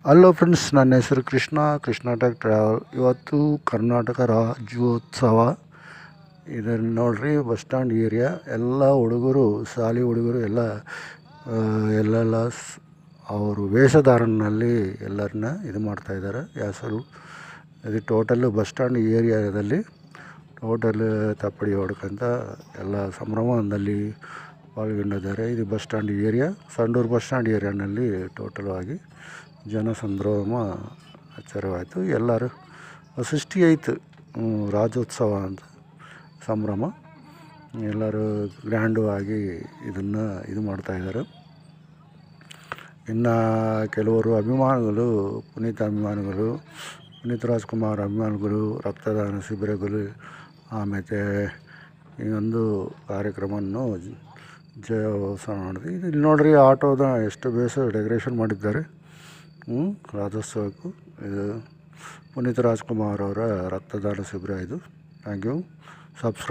Hello friends, ನನ್ನ ಹೆಸರು Krishna tech travel. ಇವತ್ತು ಕರ್ನಾಟಕ ರಾಜ್ಯೋತ್ಸವ. ಇದನ್ನು ನೋಡ್ರಿ, ಬಸ್ ಸ್ಟ್ಯಾಂಡ್ ಏರಿಯಾ. ಎಲ್ಲ ಹುಡುಗರು, ಶಾಲೆ ಹುಡುಗರು ಎಲ್ಲೆಲ್ಲ ಅವರು ವೇಷಧಾರಣನಲ್ಲಿ ಎಲ್ಲರನ್ನ ಇದು ಮಾಡ್ತಾಯಿದ್ದಾರೆ. ಇದು ಟೋಟಲ್ಲು ಬಸ್ ಸ್ಟ್ಯಾಂಡ್ ಏರಿಯಾದಲ್ಲಿ ಟೋಟಲ್ ತಪ್ಪಡಿ ಹೊಡ್ಕೊಂತ ಎಲ್ಲ ಸಂಭ್ರಮದಲ್ಲಿ ಪಾಲ್ಗೊಂಡಿದ್ದಾರೆ. ಇದು bus stand area, Sandur bus stand ಏರಿಯಾನಲ್ಲಿ ಟೋಟಲ್ವಾಗಿ ಜನಸಂಭ್ರಮ ಆಚಾರವಾಯಿತು. ಎಲ್ಲರೂ 68th ರಾಜ್ಯೋತ್ಸವ ಅಂತ ಸಂಭ್ರಮ. ಎಲ್ಲರೂ ಗ್ರ್ಯಾಂಡು ಆಗಿ ಇದನ್ನು ಇದು ಮಾಡ್ತಾಯಿದ್ದಾರೆ. ಇನ್ನು ಕೆಲವರು ಅಭಿಮಾನಿಗಳು, ಪುನೀತ್ ರಾಜ್ಕುಮಾರ್ ಅಭಿಮಾನಿಗಳು ರಕ್ತದಾನ ಶಿಬಿರಗಳು, ಆಮೇಲೆ ಈ ಒಂದು ಕಾರ್ಯಕ್ರಮವನ್ನು ಜಯೋತ್ಸವ ಮಾಡಿದ್ವಿ. ಇಲ್ಲಿ ನೋಡ್ರಿ, ಆಟೋದ ಎಷ್ಟು ಡೆಕೋರೇಷನ್ ಮಾಡಿದ್ದಾರೆ ರಾಜ್ಯೋತ್ಸವಕ್ಕೂ. ಇದು ಪುನೀತ್ ರಾಜ್ಕುಮಾರ್ ಅವರ ರಕ್ತದಾನ ಶಿಬಿರ. ಇದು ಥ್ಯಾಂಕ್ ಯು. ಸಬ್ಸ್ಕ್ರೈಬ್.